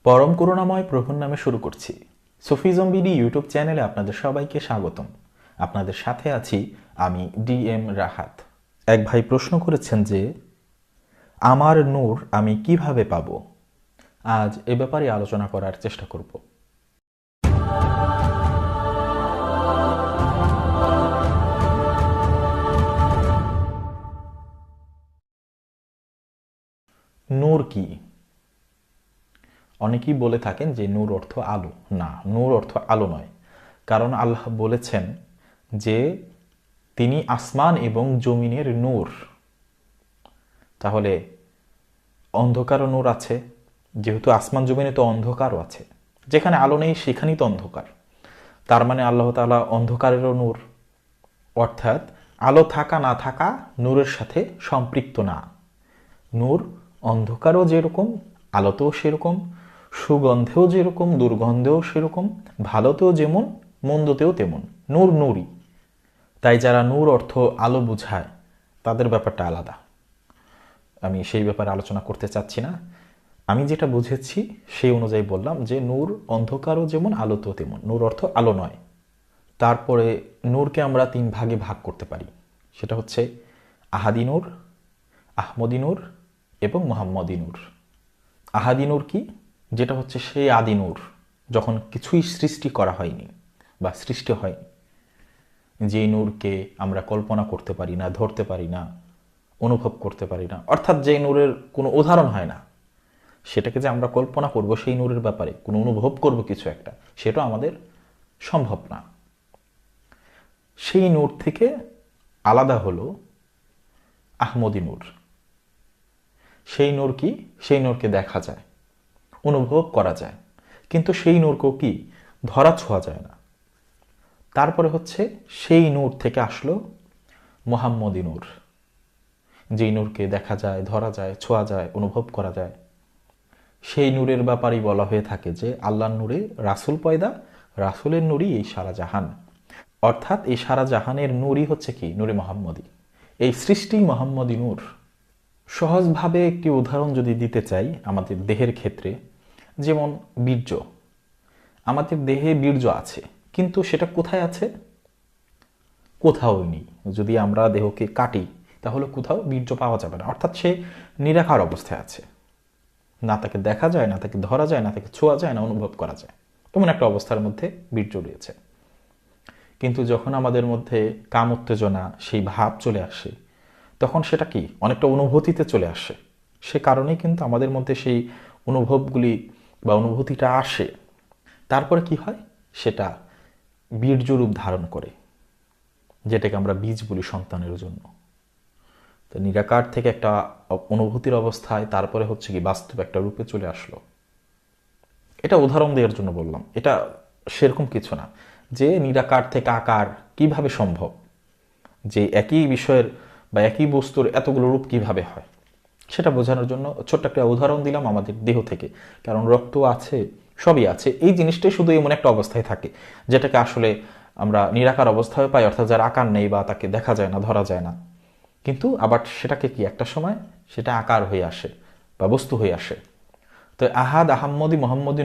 পরম করুণাময় প্রভুর নামে শুরু করছি। সুফিজম বিডি ইউটিউব চ্যানেলে আপনাদের সবাইকে স্বাগতম। আপনাদের সাথে আছি আমি DM রাহাত। এক ভাই প্রশ্ন করেছেন যে আমার নূর আমি কিভাবে পাব। আজ এ ব্যাপারে আলোচনা করার চেষ্টা করব। নূর কি? অনেকেই বলে থাকেন যে নূর অর্থ আলো। না, নূর অর্থ আলো নয়। কারণ আল্লাহ বলেছেন যে তিনি আসমান এবং জমিনের নূর। তাহলে অন্ধকারও নূর আছে, যেহেতু আসমান জমিনে তো অন্ধকারও আছে। যেখানে আলো নেই সেখানেই তো অন্ধকার। তার মানে আল্লাহ তাআলা অন্ধকারেরও নূর। অর্থাৎ আলো থাকা না থাকা নূরের সাথে সম্পৃক্ত না। নূর অন্ধকারও যেরকম, আলোতেও সেরকম, সুগন্ধেও যেরকম, দুর্গন্ধেও সেরকম, ভালোতেও যেমন, মন্দতেও তেমন। নূর নূরই। তাই যারা নূর অর্থ আলো বুঝায় তাদের ব্যাপারটা আলাদা। আমি সেই ব্যাপারে আলোচনা করতে চাচ্ছি না। আমি যেটা বুঝেছি সেই অনুযায়ী বললাম যে নূর অন্ধকারও যেমন, আলোতেও তেমন। নূর অর্থ আলো নয়। তারপরে নূরকে আমরা 3 ভাগে ভাগ করতে পারি। সেটা হচ্ছে আহাদি নূর, আহমদি নূর এবং মুহাম্মদি নূর। আহাদি নূর কি? যেটা হচ্ছে সেই আদি নূর, যখন কিছুই সৃষ্টি করা হয়নি বা সৃষ্টি হয়নি। যে নূরকে আমরা কল্পনা করতে পারি না, ধরতে পারি না, অনুভব করতে পারি না। অর্থাৎ যে নূরের কোনো উদাহরণ হয় না, সেটাকে যে আমরা কল্পনা করব সেই নূরের ব্যাপারে, কোনো অনুভব করব কিছু একটা, সেটা আমাদের সম্ভব না। সেই নূর থেকে আলাদা হলো আহমদি নূর। সেই নূর কি? সেই নূরকে দেখা যায়, অনুভব করা যায়, কিন্তু সেই নূরকেও কি ধরা ছোঁয়া যায় না। তারপরে হচ্ছে সেই নূর থেকে আসলো মুহাম্মদি নূর, যেই নূরকে দেখা যায়, ধরা যায়, ছোঁয়া যায়, অনুভব করা যায়। সেই নূরের ব্যাপারেই বলা হয়ে থাকে যে আল্লাহর নূরে রাসূল পয়দা, রাসূলের নূরই এই সারা জাহান। অর্থাৎ এই সারা জাহানের নূরই হচ্ছে কি? নূরে মুহাম্মদী। এই সৃষ্টি মুহাম্মদী নূর। সহজভাবে একটি উদাহরণ যদি দিতে চাই আমাদের দেহের ক্ষেত্রে, যেমন বীর্য। আমাদের দেহে বীর্য আছে, কিন্তু সেটা কোথায় আছে? কোথাও নেই। যদি আমরা দেহকে কাটি তাহলে কোথাও বীর্য পাওয়া যাবে না। অর্থাৎ সে নিরাকার অবস্থায় আছে। না তাকে দেখা যায়, না তাকে ধরা যায়, না তাকে ছোঁয়া যায়, না অনুভব করা যায়। এমন একটা অবস্থার মধ্যে বীর্য রয়েছে। কিন্তু যখন আমাদের মধ্যে কাম উত্তেজনা, সেই ভাব চলে আসে, তখন সেটা কি অনেকটা অনুভূতিতে চলে আসে। সে কারণেই কিন্তু আমাদের মধ্যে সেই অনুভবগুলি বা অনুভূতিটা আসে। তারপরে কি হয়? সেটা বীর্য রূপ ধারণ করে, যেটাকে আমরা বীজ বলি সন্তানের জন্য। তো নিরাকার থেকে একটা অনুভূতির অবস্থায় তারপরে হচ্ছে কি বাস্তব একটা রূপে চলে আসলো। এটা উদাহরণ দেওয়ার জন্য বললাম। এটা সেরকম কিছু না যে নিরাকার থেকে আকার কিভাবে সম্ভব, যে একই বিষয়ের বা একই বস্তুর এতগুলো রূপ কিভাবে হয়, সেটা বোঝানোর জন্য ছোট্ট একটা উদাহরণ দিলাম আমাদের দেহ থেকে। কারণ রক্ত আছে, সবই আছে, এই জিনিসটাই শুধু এমন একটা অবস্থায় থাকে যেটাকে আসলে আমরা নিরাকার অবস্থায় পাই, অর্থাৎ যার আকার নেই বা তাকে দেখা যায় না, ধরা যায় না। কিন্তু আবার সেটাকে কি একটা সময় সেটা আকার হয়ে আসে বা বস্তু হয়ে আসে। তো আহাদ, আহাম্মদি, মোহাম্মদী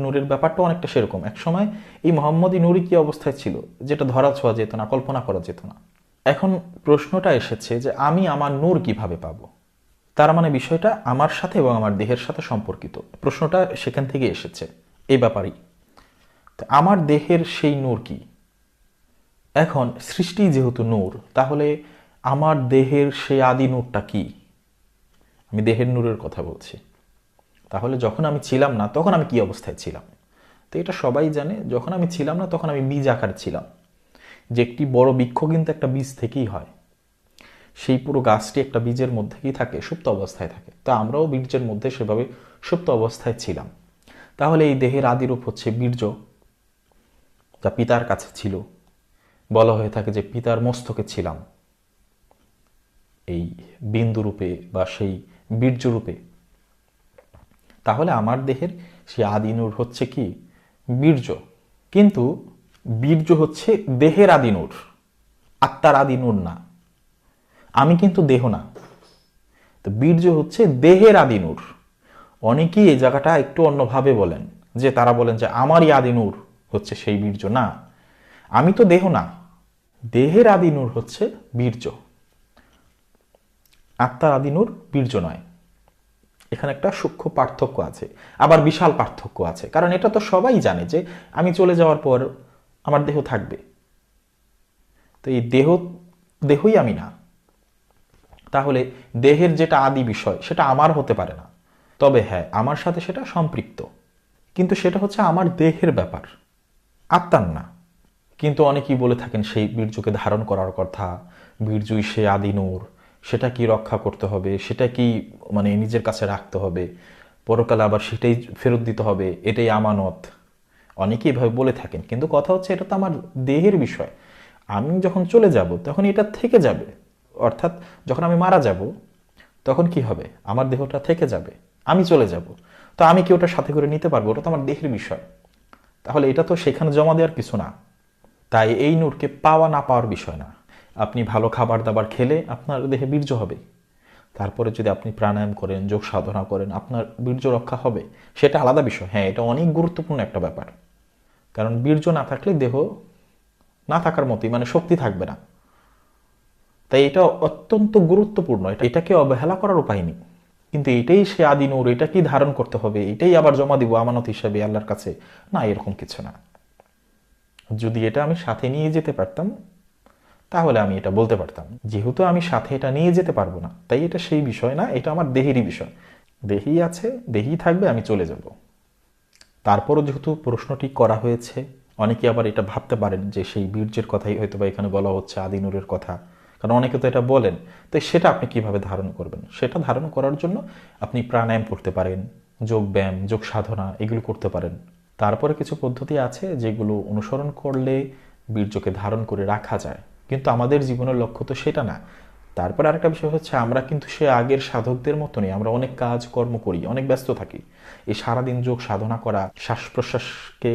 নূরের ব্যাপারটা অনেকটা সেরকম। এক সময় এই মোহাম্মদী নূরই কি অবস্থায় ছিল, যেটা ধরা ছোঁয়া যেত না, কল্পনা করা যেত না। এখন প্রশ্নটা এসেছে যে আমি আমার নূর কিভাবে পাবো। তার মানে বিষয়টা আমার সাথে এবং আমার দেহের সাথে সম্পর্কিত। প্রশ্নটা সেখান থেকে এসেছে, এই ব্যাপারেই। তো আমার দেহের সেই নূর কি? এখন সৃষ্টি যেহেতু নূর, তাহলে আমার দেহের সেই আদি নূরটা কি? আমি দেহের নূরের কথা বলছি। তাহলে যখন আমি ছিলাম না তখন আমি কি অবস্থায় ছিলাম? তো এটা সবাই জানে, যখন আমি ছিলাম না তখন আমি বীজ আকারে ছিলাম। যে একটি বড় বৃক্ষ কিন্তু একটা বীজ থেকেই হয়। সেই পুরো গাছটি একটা বীজের মধ্যেই থাকে, সুপ্ত অবস্থায় থাকে। তো আমরাও বীর্যের মধ্যে সেভাবে সুপ্ত অবস্থায় ছিলাম। তাহলে এই দেহের আদিরূপ হচ্ছে বীর্য, যা পিতার কাছে ছিল। বলা হয়ে থাকে যে পিতার মস্তকে ছিলাম এই বিন্দু রূপে বা সেই বীর্য রূপে। তাহলে আমার দেহের সেই আদি নূর হচ্ছে কি? বীর্য। কিন্তু বীর্য হচ্ছে দেহের আদি নূর, আত্মার আদি নূর না। আমি কিন্তু দেহ না। তো বীর্য হচ্ছে দেহের আদি নূর। অনেকেই এই জায়গাটা একটু অন্যভাবে বলেন, যে তারা বলেন যে আমারই আদি নূর হচ্ছে সেই বীর্য। না, আমি তো দেহ না, দেহের আদি নূর হচ্ছে বীর্য, আত্মার আদি নূর বীর্য নয়। এখানে একটা সূক্ষ্ম পার্থক্য আছে, আবার বিশাল পার্থক্য আছে। কারণ এটা তো সবাই জানে যে আমি চলে যাওয়ার পর আমার দেহ থাকবে, তো এই দেহই আমি না। তাহলে দেহের যেটা আদি বিষয় সেটা আমার হতে পারে না। তবে হ্যাঁ, আমার সাথে সেটা সম্পৃক্ত, কিন্তু সেটা হচ্ছে আমার দেহের ব্যাপার, আত্মার না। কিন্তু অনেকেই বলে থাকেন সেই বীর্যকে ধারণ করার কথা, বীর্যই সে আদি নূর, সেটা কি রক্ষা করতে হবে, সেটা কি মানে নিজের কাছে রাখতে হবে, পরকালে আবার সেটাই ফেরত দিতে হবে, এটাই আমানত। অনেকেই এভাবে বলে থাকেন, কিন্তু কথা হচ্ছে এটা তো আমার দেহের বিষয়। আমি যখন চলে যাব তখন এটা থেকে যাবে, অর্থাৎ যখন আমি মারা যাব তখন কি হবে, আমার দেহটা থেকে যাবে, আমি চলে যাব, তো আমি কি ওটা সাথে করে নিতে পারবো? ওটা তো আমার দেহের বিষয়। তাহলে এটা তো সেখানে জমা দেওয়ার কিছু না। তাই এই নূরকে পাওয়া না পাওয়ার বিষয় না। আপনি ভালো খাবার দাবার খেলে আপনার দেহে বীর্য হবে, তারপরে যদি আপনি প্রাণায়াম করেন, যোগ সাধনা করেন, আপনার বীর্য রক্ষা হবে, সেটা আলাদা বিষয়। হ্যাঁ, এটা অনেক গুরুত্বপূর্ণ একটা ব্যাপার। কারণ বীর্য না থাকলে দেহ না থাকার মতোই, মানে শক্তি থাকবে না। তাই এটা অত্যন্ত গুরুত্বপূর্ণ, এটাকে অবহেলা করার উপায় নেই। কিন্তু এটাই সে আদি নূর, এটাকেই ধারণ করতে হবে, এটাই আবার জমা দিব আমানত হিসাবে আল্লাহর কাছে, না, এরকম কিছু না। যদি এটা আমি সাথে নিয়ে যেতে পারতাম তাহলে আমি এটা বলতে পারতাম। যেহেতু আমি সাথে এটা নিয়ে যেতে পারবো না, তাই এটা সেই বিষয় না, এটা আমার দেহেরই বিষয়। দেহেই আছে, দেহেই থাকবে, আমি চলে যাব। তারপরও যেহেতু প্রশ্নটি করা হয়েছে, অনেকে আবার এটা ভাবতে পারেন যে সেই বীর্যের কথাই হয়তো বা এখানে বলা হচ্ছে, আদি নূরের কথা। কারণ অনেকে তো এটা বলেন, তো সেটা আপনি কিভাবে ধারণ করবেন? সেটা ধারণ করার জন্য আপনি প্রাণায়াম করতে পারেন, যোগ ব্যায়াম, যোগ সাধনা এগুলো করতে পারেন। তারপরে কিছু পদ্ধতি আছে যেগুলো অনুসরণ করলে বীর্যকে ধারণ করে রাখা যায়, কিন্তু আমাদের জীবনের লক্ষ্য তো সেটা না। তারপর আরেকটা বিষয় হচ্ছে, আমরা কিন্তু সে আগের সাধকদের মতনই আমরা অনেক কাজ কর্ম করি, অনেক ব্যস্ত থাকি। এই সারাদিন যোগ সাধনা করা, শ্বাস প্রশ্বাসকে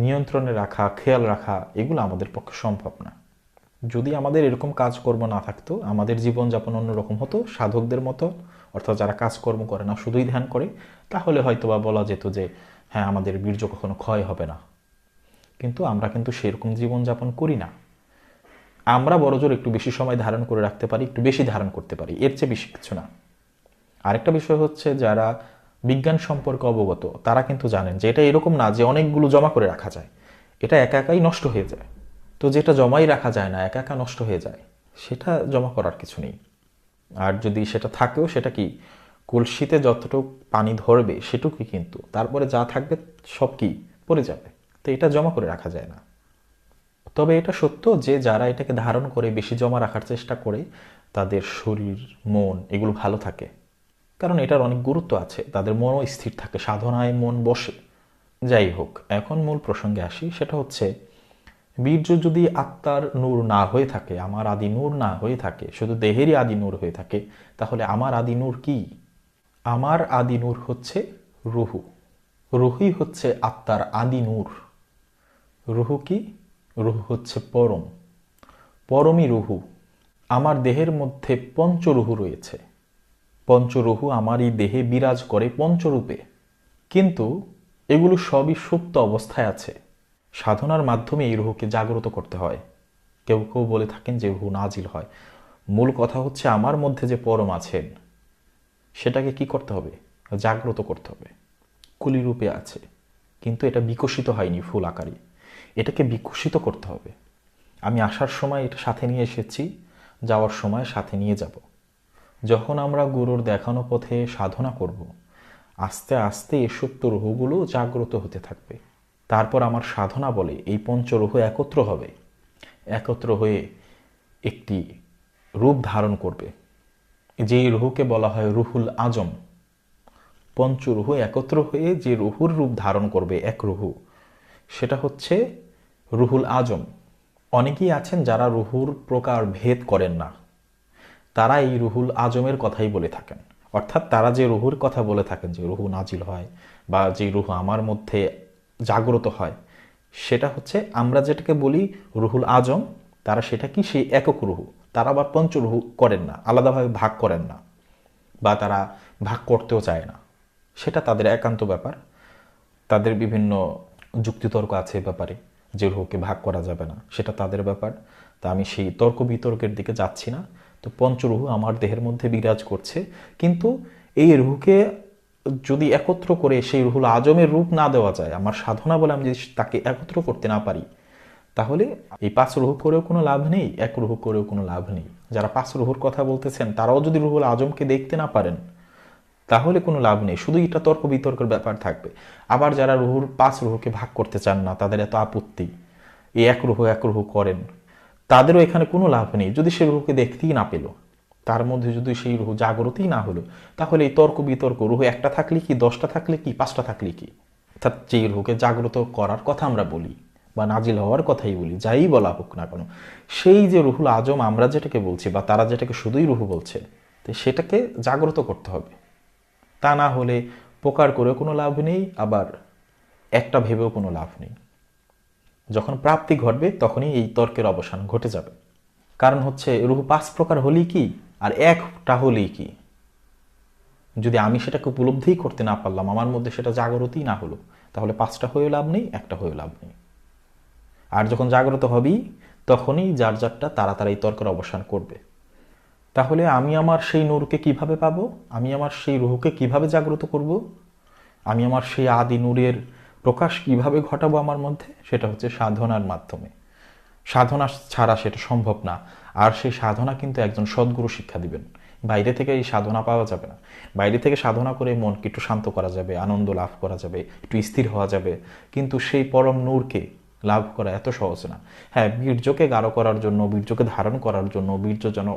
নিয়ন্ত্রণে রাখা, খেয়াল রাখা, এগুলো আমাদের পক্ষে সম্ভব না। যদি আমাদের এরকম কাজকর্ম না থাকতো, আমাদের জীবনযাপন অন্যরকম হতো, সাধকদের মতো, অর্থাৎ যারা কাজকর্ম করে না, শুধুই ধ্যান করে, তাহলে হয়তো বা বলা যেত যে হ্যাঁ, আমাদের বীর্য কখনো ক্ষয় হবে না। কিন্তু আমরা কিন্তু সেরকম জীবনযাপন করি না। আমরা বড়জোর একটু বেশি সময় ধারণ করে রাখতে পারি, একটু বেশি ধারণ করতে পারি, এর চেয়ে বেশি কিছু না। আরেকটা বিষয় হচ্ছে, যারা বিজ্ঞান সম্পর্কে অবগত তারা কিন্তু জানেন যে এটা এরকম না যে অনেকগুলো জমা করে রাখা যায়, এটা একা একাই নষ্ট হয়ে যায়। তো যেটা জমাই রাখা যায় না, একা একা নষ্ট হয়ে যায়, সেটা জমা করার কিছু নেই। আর যদি সেটা থাকেও, সেটা কি কলসিতে যতটুকু পানি ধরবে সেটুকুই, কিন্তু তারপরে যা থাকবে সব কি পড়ে যাবে। তো এটা জমা করে রাখা যায় না। তবে এটা সত্য যে যারা এটাকে ধারণ করে বেশি জমা রাখার চেষ্টা করে, তাদের শরীর, মন এগুলো ভালো থাকে। কারণ এটার অনেক গুরুত্ব আছে, তাদের মনও স্থির থাকে, সাধনায় মন বসে। যাই হোক, এখন মূল প্রসঙ্গে আসি। সেটা হচ্ছে, বীর্য যদি আত্মার নূর না হয়ে থাকে, আমার আদি নূর না হয়ে থাকে, শুধু দেহেরই আদি নূর হয়ে থাকে, তাহলে আমার আদি নূর কি? আমার আদি নূর হচ্ছে রুহু। রুহুই হচ্ছে আত্মার আদি নূর। রুহু কি? রুহু হচ্ছে পরম, পরমই রুহু। আমার দেহের মধ্যে পঞ্চরুহু রয়েছে। পঞ্চরুহু আমার এই দেহে বিরাজ করে পঞ্চরূপে, কিন্তু এগুলো সবই সুপ্ত অবস্থায় আছে। সাধনার মাধ্যমে এই রুহুকে জাগ্রত করতে হয়। কেউ কেউ বলে থাকেন যে রুহু নাজিল হয়। মূল কথা হচ্ছে, আমার মধ্যে যে পরম আছেন সেটাকে কি করতে হবে? জাগ্রত করতে হবে। কুলিরূপে আছে, কিন্তু এটা বিকশিত হয়নি ফুল আকারে, এটাকে বিকশিত করতে হবে। আমি আসার সময় এটা সাথে নিয়ে এসেছি, যাওয়ার সময় সাথে নিয়ে যাব। যখন আমরা গুরুর দেখানো পথে সাধনা করব, আস্তে আস্তে এই সুপ্ত রুহগুলো জাগ্রত হতে থাকবে। তারপর আমার সাধনা বলে এই পঞ্চরুহ একত্র হবে, একত্র হয়ে একটি রূপ ধারণ করবে, যেই রুহুকে বলা হয় রুহুল আজম। পঞ্চরুহ একত্র হয়ে যে রুহুর রূপ ধারণ করবে, এক রুহু, সেটা হচ্ছে রুহুল আজম। অনেকেই আছেন যারা রুহুর প্রকার ভেদ করেন না, তারা এই রুহুল আজমের কথাই বলে থাকেন। অর্থাৎ তারা যে রুহুর কথা বলে থাকেন, যে রুহু নাজিল হয় বা যে রুহু আমার মধ্যে জাগ্রত হয়, সেটা হচ্ছে আমরা যেটাকে বলি রুহুল আজম, তারা সেটা কি সেই একক রুহু। তারা আবার পঞ্চরুহু করেন না, আলাদাভাবে ভাগ করেন না, বা তারা ভাগ করতেও চায় না। সেটা তাদের একান্ত ব্যাপার, তাদের বিভিন্ন যুক্তিতর্ক আছে এ ব্যাপারে, যে রুহকে ভাগ করা যাবে না সেটা তাদের ব্যাপার। তা আমি সেই তর্ক বিতর্কের দিকে যাচ্ছি না। তো পঞ্চরুহু আমার দেহের মধ্যে বিরাজ করছে, কিন্তু এই রুহকে যদি একত্র করে সেই রুহুল আজমের রূপ না দেওয়া যায়, আমার সাধনা বলে আমি যদি তাকে একত্র করতে না পারি, তাহলে এই 5 রুহু করেও কোনো লাভ নেই, এক রুহু করেও কোনো লাভ নেই। যারা 5 রুহুর কথা বলতেছেন তারাও যদি রুহুল আজমকে দেখতে না পারেন, তাহলে কোনো লাভ নেই, শুধু এটা তর্ক বিতর্কের ব্যাপার থাকবে। আবার যারা রুহুর 5 রুহুকে ভাগ করতে চান না, তাদের এত আপত্তি, এই এক রুহু করেন, তাদেরও এখানে কোনো লাভ নেই। যদি সে রুহুকে দেখতেই না পেল, তার মধ্যে যদি সেই রুহু জাগ্রতই না হলো, তাহলে এই তর্ক বিতর্ক, রুহু একটা থাকলে কি, 10টা থাকলে কি, 5টা থাকলে কি, অর্থাৎ যেই রুহুকে জাগ্রত করার কথা আমরা বলি বা নাজিল হওয়ার কথাই বলি, যাই বলা হোক না কেন, সেই যে রুহুল আজম আমরা যেটাকে বলছি বা তারা যেটাকে শুধুই রুহু বলছে, তো সেটাকে জাগ্রত করতে হবে। তা না হলে প্রকার করেও কোনো লাভ নেই, আবার একটা ভেবেও কোনো লাভ নেই। যখন প্রাপ্তি ঘটবে তখনই এই তর্কের অবসান ঘটে যাবে। কারণ হচ্ছে রূহ 5 প্রকার হলেই কি, আর একটা হলেই কি, যদি আমি সেটাকে উপলব্ধিই করতে না পারলাম, আমার মধ্যে সেটা জাগ্রতই না হলো, তাহলে 5টা হয়েও লাভ নেই, একটা হয়েও লাভ নেই। আর যখন জাগ্রত হবেই, তখনই যার যারটা তারা এই তর্কের অবসান করবে। তাহলে আমি আমার সেই নূরকে কিভাবে পাবো, আমি আমার সেই রুহকে কিভাবে জাগ্রত করব, আমি আমার সেই আদি নূরের প্রকাশ কিভাবে ঘটাবো আমার মধ্যে, সেটা হচ্ছে সাধনার মাধ্যমে। সাধনা ছাড়া সেটা সম্ভব না। আর সেই সাধনা কিন্তু একজন সদ্গুরু শিক্ষা দিবেন। বাইরে থেকে এই সাধনা পাওয়া যাবে না। বাইরে থেকে সাধনা করে মনকে একটু শান্ত করা যাবে, আনন্দ লাভ করা যাবে, একটু স্থির হওয়া যাবে, কিন্তু সেই পরম নূরকে লাভ করা এত সহজ না। হ্যাঁ, বীর্যকে গাঢ় করার জন্য, বীর্যকে ধারণ করার জন্য, বীর্য যেন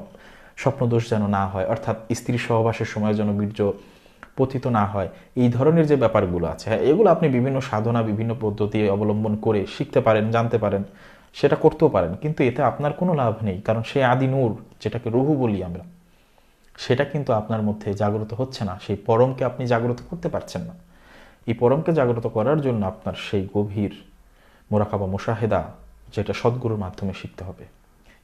স্বপ্নদোষ যেন না হয়, অর্থাৎ স্ত্রী সহবাসের সময় যেন বীর্য পতিত না হয়, এই ধরনের যে ব্যাপারগুলো আছে, হ্যাঁ, এগুলো আপনি বিভিন্ন সাধনা, বিভিন্ন পদ্ধতি অবলম্বন করে শিখতে পারেন, জানতে পারেন, সেটা করতেও পারেন, কিন্তু এতে আপনার কোনো লাভ নেই। কারণ সেই আদি নূর, যেটাকে রুহু বলি আমরা, সেটা কিন্তু আপনার মধ্যে জাগ্রত হচ্ছে না। সেই পরমকে আপনি জাগ্রত করতে পারছেন না। এই পরমকে জাগ্রত করার জন্য আপনার সেই গভীর মোরাকাবা মুশাহেদা, যেটা সদ্গুরুর মাধ্যমে শিখতে হবে।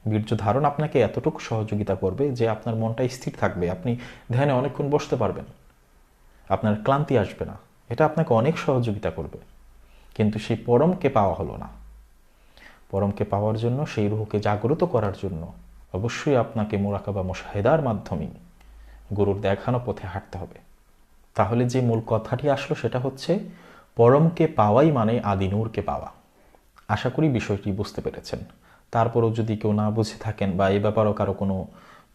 বীর্য ধারণ আপনাকে এতটুকু সহযোগিতা করবে যে আপনার মনটা স্থির থাকবে, আপনি ধ্যানে অনেকক্ষণ বসতে পারবেন, আপনার ক্লান্তি আসবে না, এটা আপনাকে অনেক সহযোগিতা করবে। কিন্তু সেই পরমকে পাওয়া হলো না। পরমকে পাওয়ার জন্য, সেই রুহকে জাগ্রত করার জন্য অবশ্যই আপনাকে মুরাকাবা মুশাহেদার মাধ্যমেই গুরুর দেখানো পথে হাঁটতে হবে। তাহলে যে মূল কথাটি আসলো সেটা হচ্ছে, পরমকে পাওয়াই মানে আদি নূরকে পাওয়া। আশা করি বিষয়টি বুঝতে পেরেছেন। তারপরও যদি কেউ না বুঝে থাকেন বা এই ব্যাপারেও কারো কোনো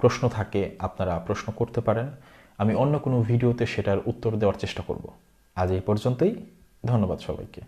প্রশ্ন থাকে, আপনারা প্রশ্ন করতে পারেন। আমি অন্য কোনো ভিডিওতে সেটার উত্তর দেওয়ার চেষ্টা করব। আজ এই পর্যন্তই। ধন্যবাদ সবাইকে।